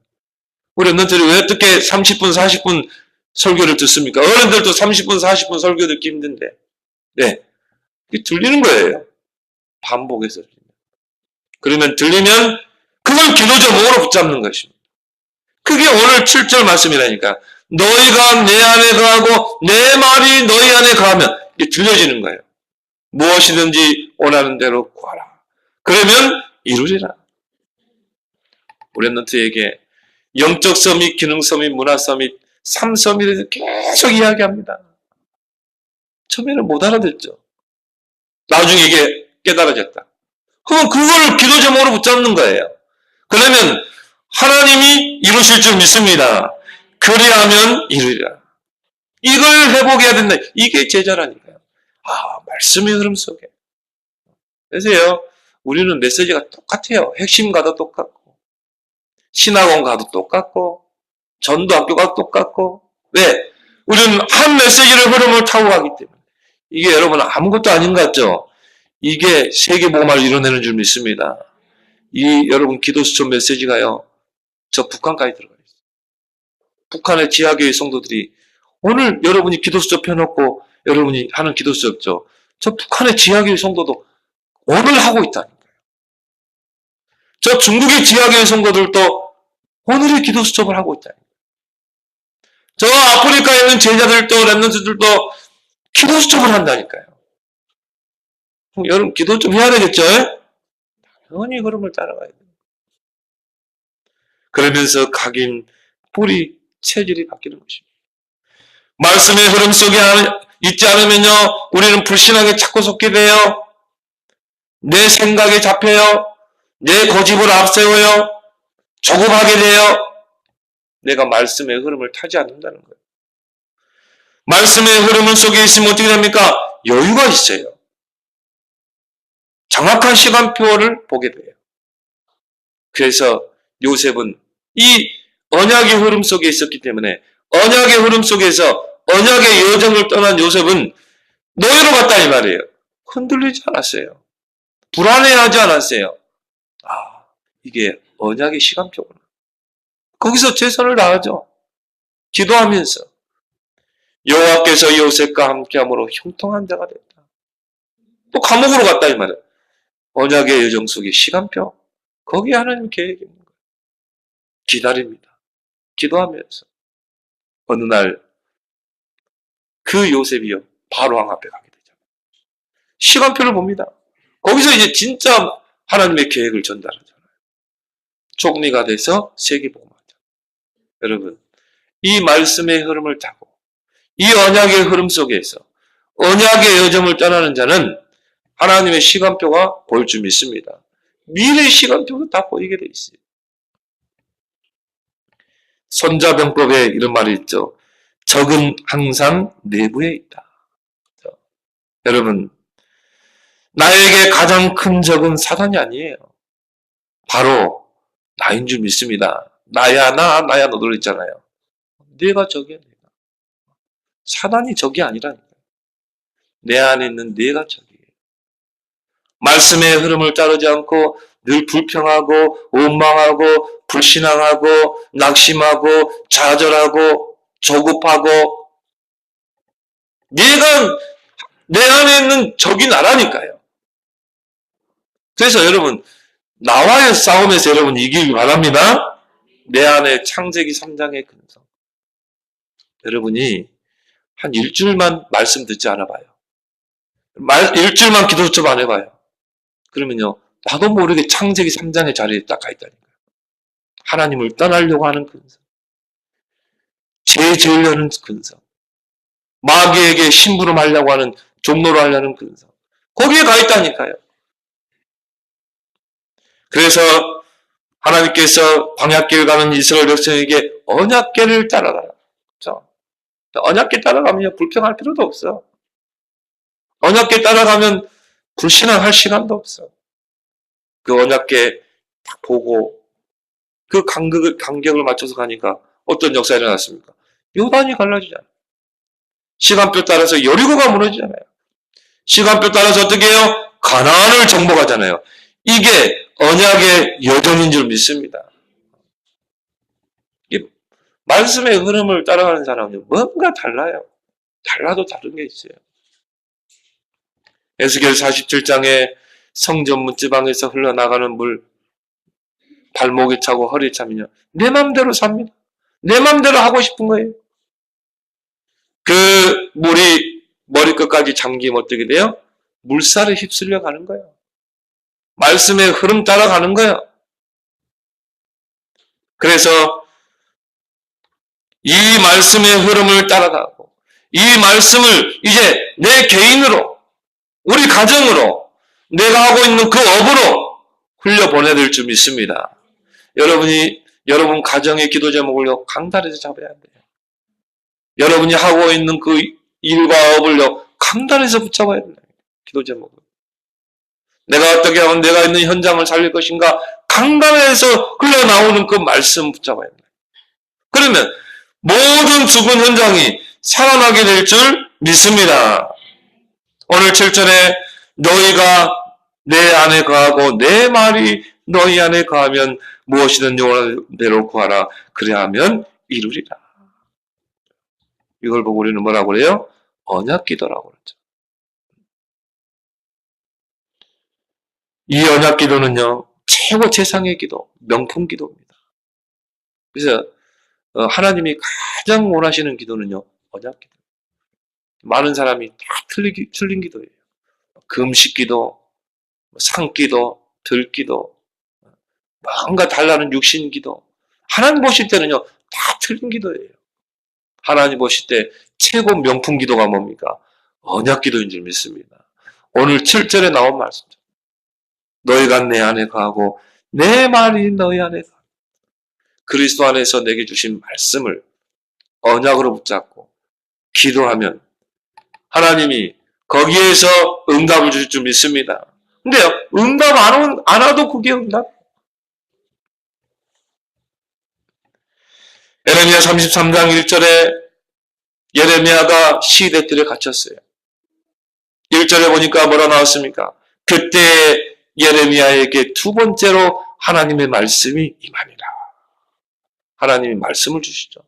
우리 랩런트들이 왜 어떻게 30분, 40분 설교를 듣습니까? 어른들도 30분, 40분 설교 듣기 힘든데, 네, 이게 들리는 거예요. 반복해서 들리면. 그러면 들리면 그걸 기도 제목으로 붙잡는 것입니다. 그게 오늘 7절 말씀이라니까. 너희가 내 안에 거하고 내 말이 너희 안에 거하면 이게 들려지는 거예요. 무엇이든지 원하는 대로 구하라. 그러면 이루리라. 우리 랩런트에게 영적 서밋, 기능 서밋, 문화 서밋, 삶 서밋에 대해서 계속 이야기합니다. 처음에는 못 알아듣죠. 나중에 이게 깨달아졌다. 그럼 그걸 기도 제목으로 붙잡는 거예요. 그러면 하나님이 이루실 줄 믿습니다. 그리하면 이루리라. 이걸 회복해야 된다. 이게 제자라니까요. 말씀의 흐름 속에. 그래서요, 우리는 메시지가 똑같아요. 핵심 가도 똑같고, 신학원 가도 똑같고, 전도학교 가도 똑같고. 왜? 우리는 한 메시지를 흐름을 타고 가기 때문에. 이게 여러분 아무것도 아닌 것 같죠? 이게 세계복음화를 이뤄내는 줄 믿습니다. 이 여러분 기도수첩 메시지가요, 저 북한까지 들어가 있어요. 북한의 지하교회 성도들이 오늘 여러분이 기도수첩 펴놓고 여러분이 하는 기도수첩죠. 저 북한의 지하교회 성도도 오늘 하고 있다는 거예요. 저 중국의 지하교회 성도들도 오늘의 기도수첩을 하고 있다는 거예요. 저 아프리카에 있는 제자들도 랩런트들도 기도수첩을 한다니까요. 여러분 기도 좀 해야 되겠죠? 당연히 흐름을 따라가야 돼요. 그러면서 각인 뿌리 체질이 바뀌는 것입니다. 말씀의 흐름 속에 있지 않으면요, 우리는 불신하게 자꾸 속게 돼요. 내 생각에 잡혀요. 내 고집을 앞세워요. 조급하게 돼요. 내가 말씀의 흐름을 타지 않는다는 거예요. 말씀의 흐름 속에 있으면 어떻게 됩니까? 여유가 있어요. 정확한 시간표를 보게 돼요. 그래서 요셉은 이 언약의 흐름 속에 있었기 때문에 언약의 흐름 속에서 언약의 여정을 떠난 요셉은 노예로 갔다 이 말이에요. 흔들리지 않았어요. 불안해하지 않았어요. 이게 언약의 시간표구나. 거기서 최선을 다하죠. 기도하면서 여호와께서 요셉과 함께함으로 형통한 자가 됐다. 또 감옥으로 갔다 이 말이에요. 언약의 여정 속의 시간표, 거기에 하나님 계획이 있는 거예요. 기다립니다. 기도하면서 어느 날 그 요셉이요, 바로왕 앞에 가게 되잖아요. 시간표를 봅니다. 거기서 이제 진짜 하나님의 계획을 전달하잖아요. 총리가 돼서 세계복음화하잖아요. 여러분, 이 말씀의 흐름을 타고 이 언약의 흐름 속에서 언약의 여정을 떠나는 자는 하나님의 시간표가 보일 줄 믿습니다. 미래의 시간표도 다 보이게 돼 있어요. 손자병법에 이런 말이 있죠. 적은 항상 내부에 있다. 여러분, 나에게 가장 큰 적은 사단이 아니에요. 바로 나인 줄 믿습니다. 나야 너들 있잖아요. 내가 적이야, 내가. 사단이 적이 아니라니까요. 내 안에 있는 내가 적이에요. 말씀의 흐름을 따르지 않고 늘 불평하고 원망하고 불신앙하고 낙심하고 좌절하고 조급하고 내가 내 안에 있는 적이 나라니까요. 그래서 여러분 나와의 싸움에서 여러분 이기길 바랍니다. 내 안에 창세기 3장의 근성. 여러분이 한 일주일만 말씀 듣지 않아봐요. 일주일만 기도수첩 안 해봐요. 그러면요, 나도 모르게 창세기 3장의 자리에 딱 가 있다니까요. 하나님을 떠나려고 하는 근성. 죄 지으려는 근성. 마귀에게 심부름하려고 하는, 종로로 하려는 근성. 거기에 가 있다니까요. 그래서 하나님께서 광야길 가는 이스라엘 백성에게 언약궤를 따라가라. 그렇죠? 언약궤 따라가면 불평할 필요도 없어. 언약궤 따라가면 불신앙할 시간도 없어. 그 언약궤 딱 보고 그 간격을 맞춰서 가니까 어떤 역사가 일어났습니까? 요단이 갈라지잖아요. 시간표 따라서 여리고가 무너지잖아요. 시간표 따라서 어떻게 해요? 가나안을 정복하잖아요. 이게 언약의 여정인 줄 믿습니다. 이 말씀의 흐름을 따라가는 사람은 뭔가 달라요. 달라도 다른 게 있어요. 에스겔 47장에 성전 문지방에서 흘러나가는 물 발목에 차고 허리에 차면요, 내 맘대로 삽니다. 내 맘대로 하고 싶은 거예요. 그 물이 머리끝까지 잠기면 어떻게 돼요? 물살에 휩쓸려 가는 거예요. 말씀의 흐름 따라가는 거예요. 그래서 이 말씀의 흐름을 따라가고 이 말씀을 이제 내 개인으로 우리 가정으로 내가 하고 있는 그 업으로 흘려보내야 될 줄 믿습니다. 여러분 가정의 기도 제목을요 강단에서 잡아야 돼요. 여러분이 하고 있는 그 일과 업을요 강단에서 붙잡아야 돼요. 기도 제목을. 내가 어떻게 하면 내가 있는 현장을 살릴 것인가 강단에서 흘러나오는 그 말씀 붙잡아야 돼요. 그러면 모든 죽은 현장이 살아나게 될 줄 믿습니다. 오늘 7절에 너희가 내 안에 거하고 내 말이 너희 안에 거하면 무엇이든 원하는 대로 구하라. 그래야 하면 이루리라. 이걸 보고 우리는 뭐라고 그래요? 언약기도라고 그러죠. 이 언약기도는요 최고 최상의 기도, 명품 기도입니다. 그래서 하나님이 가장 원하시는 기도는요 언약기도. 많은 사람이 다 틀린 기도예요. 금식기도, 상기도, 들기도, 뭔가 달라는 육신기도. 하나님 보실 때는요 다 틀린 기도예요. 하나님 보실 때 최고 명품 기도가 뭡니까? 언약기도인 줄 믿습니다. 오늘 7절에 나온 말씀이죠. 너희가 내 안에 거하고 내 말이 너희 안에 거하고 그리스도 안에서 내게 주신 말씀을 언약으로 붙잡고 기도하면 하나님이 거기에서 응답을 주실 줄 믿습니다. 근데요, 응답 안 와도 그게 응답. 예레미야 33장 1절에 예레미야가 시대뜰에 갇혔어요. 1절에 보니까 뭐라 나왔습니까? 그때 예레미야에게 두 번째로 하나님의 말씀이 임하니라. 하나님이 말씀을 주시죠.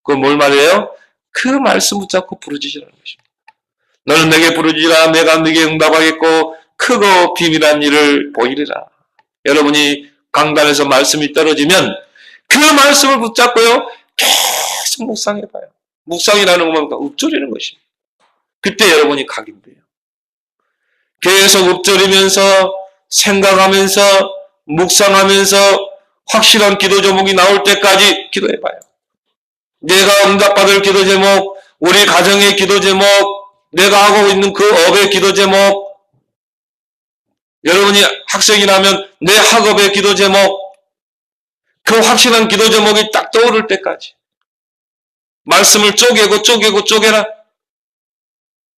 그건 뭘 말해요? 그 말씀 붙잡고 부르짖으라는 것입니다. 너는 내게 부르짖으라. 내가 네게 응답하겠고 크고 비밀한 일을 보이리라. 여러분이 강단에서 말씀이 떨어지면 그 말씀을 붙잡고요 계속 묵상해봐요. 묵상이라는 건 뭡니까? 읊조리는 것입니다. 그때 여러분이 각인돼요. 계속 읊조리면서 생각하면서 묵상하면서 확실한 기도 제목이 나올 때까지 기도해봐요. 내가 응답받을 기도 제목, 우리 가정의 기도 제목, 내가 하고 있는 그 업의 기도 제목, 여러분이 학생이라면 내 학업의 기도 제목, 그 확실한 기도 제목이 딱 떠오를 때까지 말씀을 쪼개라.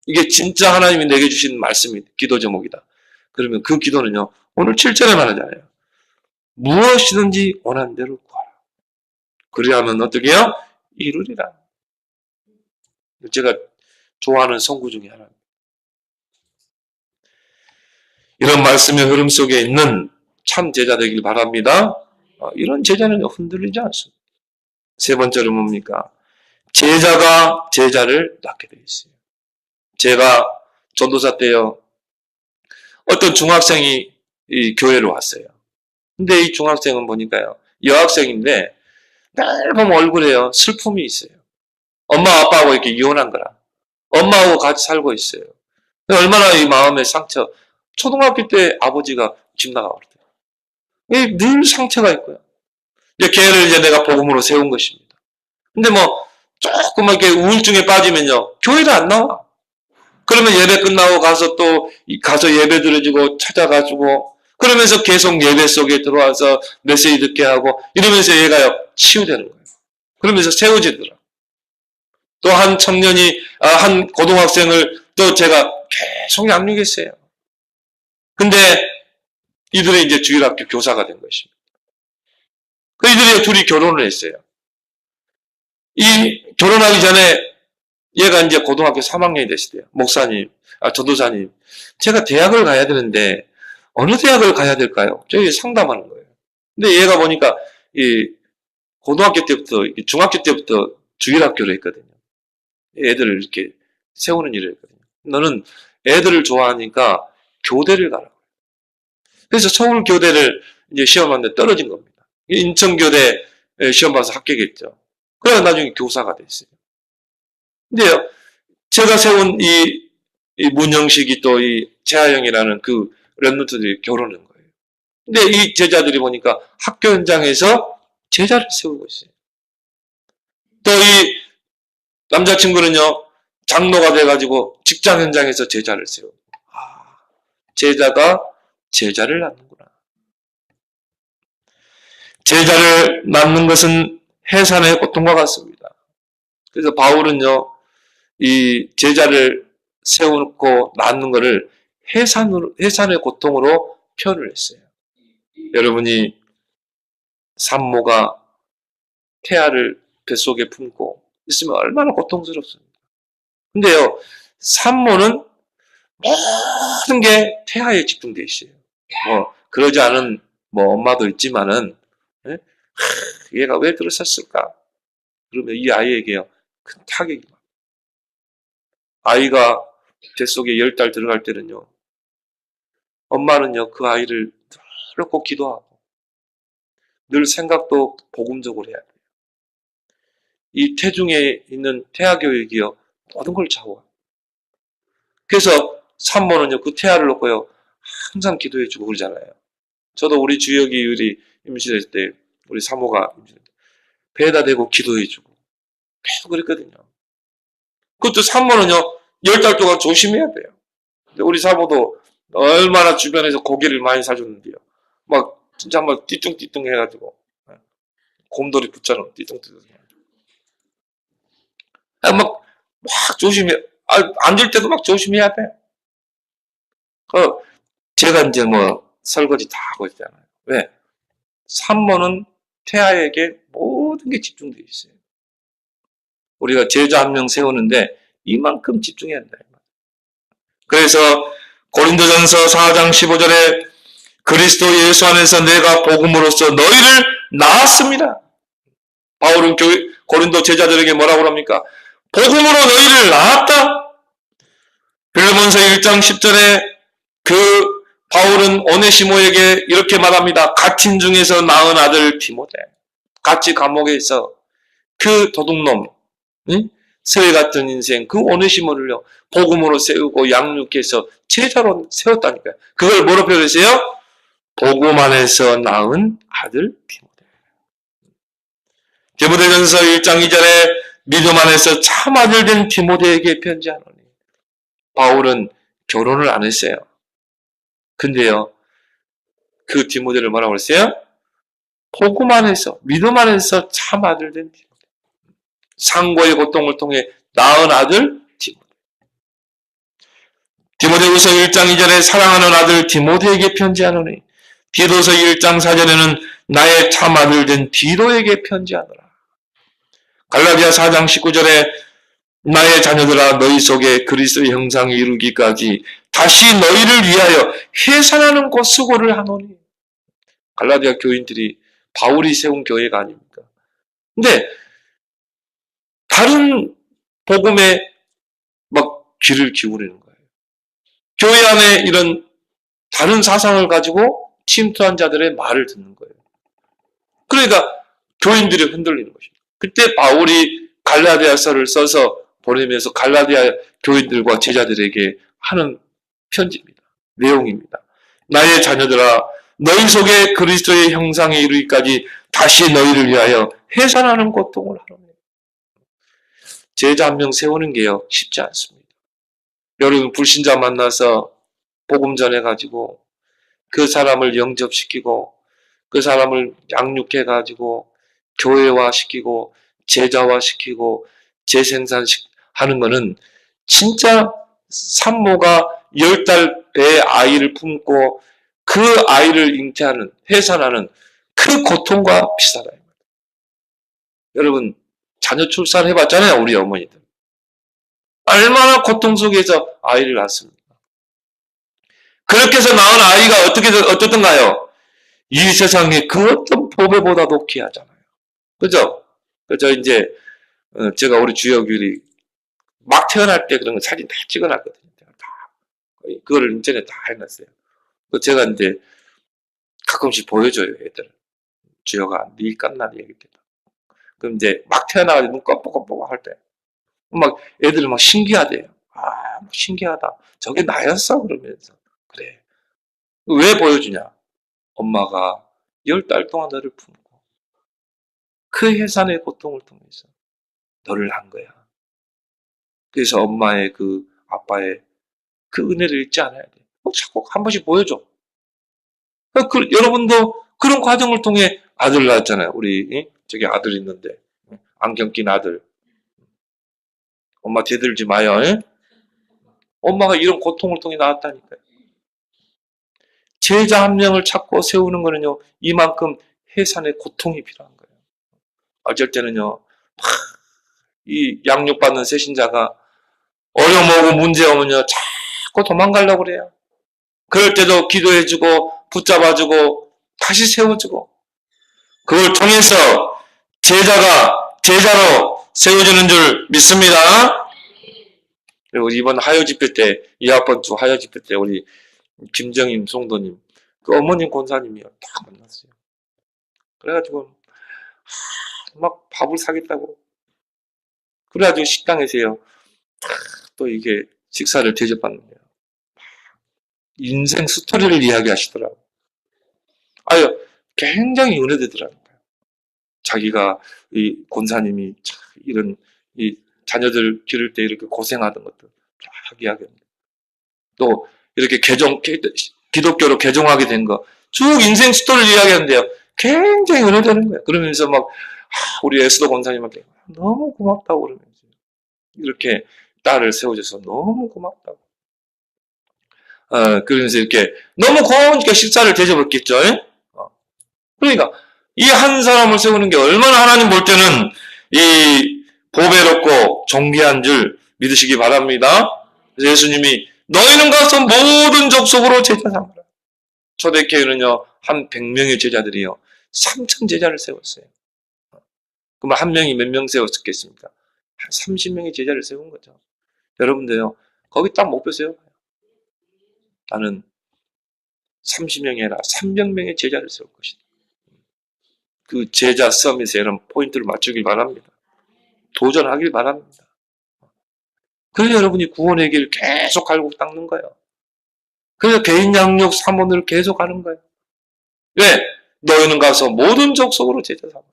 이게 진짜 하나님이 내게 주신 말씀이 기도 제목이다. 그러면 그 기도는요 오늘 7절에 말하잖아요. 무엇이든지 원하는 대로 구하라. 그리하면 어떻게 해요? 이루리라. 제가 좋아하는 성구 중에 하나입니다. 이런 말씀의 흐름 속에 있는 참 제자 되길 바랍니다. 이런 제자는 흔들리지 않습니다. 세 번째로 뭡니까? 제자가 제자를 낳게 되어 있어요. 제가 전도사 때요 어떤 중학생이 이 교회로 왔어요. 근데 이 중학생은 보니까요 여학생인데 늘 보면 얼굴에요 슬픔이 있어요. 엄마 아빠하고 이렇게 이혼한 거라. 엄마하고 같이 살고 있어요. 얼마나 이 마음의 상처. 초등학교 때 아버지가 집 나가버렸대요. 늘 상처가 있고요. 이제 걔를 이제 내가 복음으로 세운 것입니다. 근데 뭐 조금만 이렇게 우울증에 빠지면요 교회를 안 나와. 그러면 예배 끝나고 가서 예배 드려주고 찾아가지고 그러면서 계속 예배 속에 들어와서 메시지 듣게 하고 이러면서 얘가요 치유되는 거예요. 그러면서 세워지더라. 또 한 청년이 한 고등학생을 또 제가 계속 양육했어요. 근데 이들이 이제 주일학교 교사가 된 것입니다. 그 이들이 둘이 결혼을 했어요. 이 결혼하기 전에 얘가 이제 고등학교 3학년이 됐을 때요. 목사님, 전도사님, 제가 대학을 가야 되는데 어느 대학을 가야 될까요? 저희 상담하는 거예요. 근데 얘가 보니까 이 고등학교 때부터 중학교 때부터 주일학교를 했거든요. 애들을 이렇게 세우는 일을 했거든요. 너는 애들을 좋아하니까 교대를 가라고. 그래서 서울 교대를 이제 시험하는데 떨어진 겁니다. 인천교대 시험 봐서 합격했죠. 그래서 나중에 교사가 됐어요. 근데요, 제가 세운 이 이 문영식이 또 이 재하영이라는 그 랩런트들이 결혼한 거예요. 근데 이 제자들이 보니까 학교 현장에서 제자를 세우고 있어요. 또 이 남자친구는요, 장로가 돼가지고 직장 현장에서 제자를 세우고. 아, 제자가 제자를 낳는구나. 제자를 낳는 것은 해산의 고통과 같습니다. 그래서 바울은요, 이 제자를 세우고 낳는 것을 해산의 고통으로 표현을 했어요. 여러분이 산모가 태아를 뱃속에 품고 있으면 얼마나 고통스럽습니까? 근데요, 산모는 모든 게 태아에 집중되어 있어요. 그러지 않은 엄마도 있지만은, 예? 얘가 왜 그랬었을까? 그러면 이 아이에게요, 큰 타격이 막. 아이가 뱃속에 10달 들어갈 때는요, 엄마는요, 그 아이를 늘 꼭 기도하고, 늘 생각도 복음적으로 해야 돼요. 이 태중에 있는 태아교육이요, 모든 걸 좌우합니다. 그래서 산모는요, 그 태아를 놓고요, 항상 기도해주고 그러잖아요. 저도 우리 주혁이 우리 임신했을 때, 우리 사모가 배에다 대고 기도해주고, 계속 그랬거든요. 그것도 산모는요, 10달 동안 조심해야 돼요. 우리 사모도 얼마나 주변에서 고기를 많이 사줬는데요. 막, 진짜 막 띠뚱띠뚱 해가지고, 곰돌이 붙처럼 띠뚱띠뚱 해가지고. 막 조심해. 앉을 때도 막 조심해야 돼. 제가 이제 설거지 다 하고 있잖아요. 왜? 산모는 태아에게 모든 게 집중되어 있어요. 우리가 제자 한 명 세우는데 이만큼 집중해야 한다. 그래서 고린도전서 4장 15절에 그리스도 예수 안에서 내가 복음으로써 너희를 낳았습니다. 바울은 고린도 제자들에게 뭐라고 합니까? 복음으로 너희를 낳았다. 빌립보서 1장 10절에 그 바울은 오네시모에게 이렇게 말합니다. 갇힌 중에서 낳은 아들 디모데. 같이 감옥에 있어 그 도둑놈, 응? 새해 같은 인생 그 오네시모를요 복음으로 세우고 양육해서 제자로 세웠다니까요. 그걸 뭐로 표현했어요? 복음 안에서 낳은 아들 디모데. 디모데전서 1장 2절에 믿음 안에서 참 아들 된 디모데에게 편지하노니. 바울은 결혼을 안 했어요. 근데요, 그 디모데를 뭐라고 했어요? 복음 안에서, 믿음 안에서 참 아들 된 디모데. 상고의 고통을 통해 낳은 아들 디모데. 디모데후서 1장 2절에 사랑하는 아들 디모데에게 편지하노니 디도서 1장 4절에는 나의 참 아들 된 디도에게 편지하노라. 갈라디아 4장 19절에 나의 자녀들아 너희 속에 그리스도의 형상이 이루기까지 다시 너희를 위하여 해산하는 곧 수고를 하노니. 갈라디아 교인들이 바울이 세운 교회가 아닙니까? 근데 다른 복음에 막 귀를 기울이는 거예요. 교회 안에 이런 다른 사상을 가지고 침투한 자들의 말을 듣는 거예요. 그러니까 교인들이 흔들리는 것입니다. 그때 바울이 갈라디아서를 써서 보내면서 갈라디아 교인들과 제자들에게 하는 편지입니다. 내용입니다. 나의 자녀들아 너희 속에 그리스도의 형상에 이르기까지 다시 너희를 위하여 해산하는 고통을 하노니. 제자 한 명 세우는 게요 쉽지 않습니다. 여러분 불신자 만나서 복음 전해가지고 그 사람을 영접시키고 그 사람을 양육해가지고 교회화시키고 제자화시키고 재생산하는 거는 진짜 산모가 10달 배에 아이를 품고 그 아이를 잉태하는, 해산하는 그 고통과 비슷하다. 여러분 자녀 출산을 해봤잖아요. 우리 어머니들. 얼마나 고통 속에서 아이를 낳습니까? 그렇게 해서 낳은 아이가 어떻든가요? 이 세상에 그 어떤 보배보다도 귀하잖아요. 그죠? 그죠? 이제, 제가 우리 주혁이 막 태어날 때 그런 거 사진 다 찍어놨거든요. 다. 그거를 인터넷 다 해놨어요. 제가 이제 가끔씩 보여줘요, 애들. 주혁아, 네 깐나리 얘기 때. 그럼 이제 막 태어나가지고 눈 껌뻑껌뻑 할 때. 막 애들 막 신기하대요. 신기하다. 저게 나였어? 그러면서. 그래. 왜 보여주냐? 엄마가 10달 동안 너를 품고 그 해산의 고통을 통해서 너를 한 거야. 그래서 엄마의 아빠의 그 은혜를 잊지 않아야 돼. 자꾸 한 번씩 보여줘. 여러분도 그런 과정을 통해 아들 낳았잖아요. 우리 저기 아들 있는데 안경 낀 아들. 엄마 대들지 마요. 엄마가 이런 고통을 통해 낳았다니까요. 제자 한 명을 찾고 세우는 거는요, 이만큼 해산의 고통이 필요한 거예요. 어쩔 때는요, 이 양육받는 세신자가 어려움오고 문제 오면요, 자꾸 도망가려고 그래요. 그럴 때도 기도해주고, 붙잡아주고, 다시 세워주고, 그걸 통해서 제자로 세워주는 줄 믿습니다. 그리고 이번 하요 집회 때, 이번 주 하요 집회 때, 우리 김정임 송도님, 그 어머님 권사님이요, 딱 만났어요. 그래가지고, 막 밥을 사겠다고. 그래가지고 식당에서요, 또 이게 식사를 대접받는 거예요. 인생 스토리를 이야기하시더라고요. 아유, 굉장히 은혜되더라고요. 자기가, 이 권사님이 이런, 이 자녀들 기를 때 이렇게 고생하던 것들 쫙 이야기합니다. 또, 이렇게 기독교로 개종하게 된 거, 쭉 인생 스토리를 이야기하는데요. 굉장히 은혜되는 거예요. 그러면서 막, 우리 에스더 권사님한테 너무 고맙다고 그러면서. 이렇게 딸을 세워줘서 너무 고맙다고. 그러면서 이렇게 너무 고마우니까 식사를 대접했겠죠. 그러니까 이 한 사람을 세우는 게 얼마나 하나님 볼 때는 이 보배롭고 존귀한 줄 믿으시기 바랍니다. 그래서 예수님이 너희는 가서 모든 족속으로 제자 삼으라. 초대교회는요 한 100명의 제자들이요 3,000 제자를 세웠어요. 그러면 한 명이 몇 명 세웠겠습니까? 한 30명의 제자를 세운 거죠. 여러분들요 거기 딱 목표 세워봐요. 나는 30명이 아니라 300명의 제자를 세울 것이다. 그 제자 서밋에 이런 포인트를 맞추길 바랍니다. 도전하길 바랍니다. 그래서 여러분이 구원의 길을 계속 갈고 닦는 거예요. 그래서 개인 양육 사모를 계속 하는 거예요. 왜? 너희는 가서 모든 족속으로 제자 삼아라.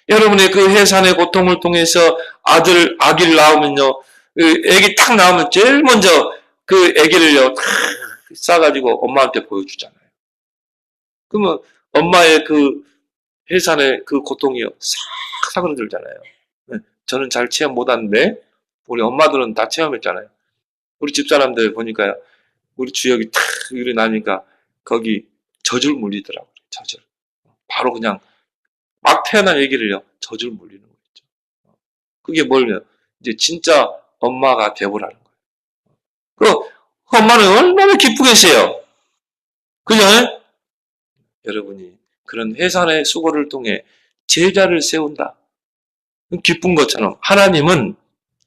여러분의 그 해산의 고통을 통해서 아기를 낳으면요, 애기 딱 낳으면 제일 먼저 그 애기를요, 탁 싸가지고 엄마한테 보여주잖아요. 그러면 엄마의 그 해산의 그 고통이요, 싹 사그러들잖아요. 저는 잘 체험 못하는데, 우리 엄마들은 다 체험했잖아요. 우리 집사람들 보니까요, 우리 주역이 탁 유리 나니까 거기 젖을 물리더라고요. 젖을. 바로 그냥 막 태어난 애기를요, 젖을 물리는 거죠. 그게 뭘요? 이제 진짜 엄마가 되보라는 거예요. 그 엄마는 얼마나 기쁘겠어요. 그죠? 여러분이 그런 해산의 수고를 통해 제자를 세운다. 기쁜 것처럼 하나님은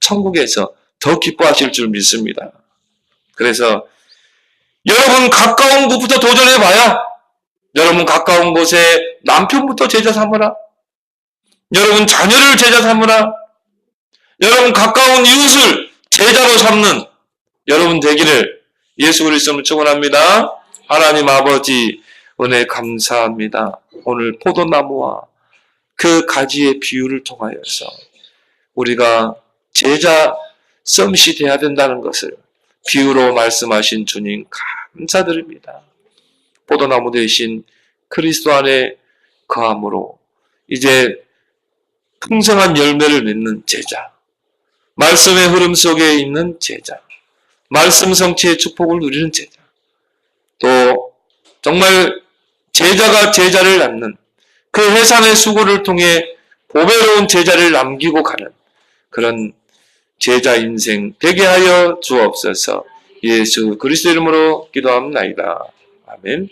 천국에서 더 기뻐하실 줄 믿습니다. 그래서 여러분 가까운 곳부터 도전해봐요. 여러분 가까운 곳에 남편부터 제자 삼으라. 여러분 자녀를 제자 삼으라. 여러분 가까운 이웃을 제자로 삼는 여러분 되기를 예수 그리스도로 축원합니다. 하나님 아버지 은혜 감사합니다. 오늘 포도나무와 그 가지의 비유를 통하여서 우리가 제자 썸밋이 돼야 된다는 것을 비유로 말씀하신 주님 감사드립니다. 포도나무 대신 그리스도 안에 거함으로 이제 풍성한 열매를 맺는 제자, 말씀의 흐름 속에 있는 제자, 말씀 성취의 축복을 누리는 제자, 또 정말 제자가 제자를 낳는 그 해산의 수고를 통해 보배로운 제자를 남기고 가는 그런 제자 인생 되게 하여 주옵소서. 예수 그리스도 이름으로 기도합니다. 아멘.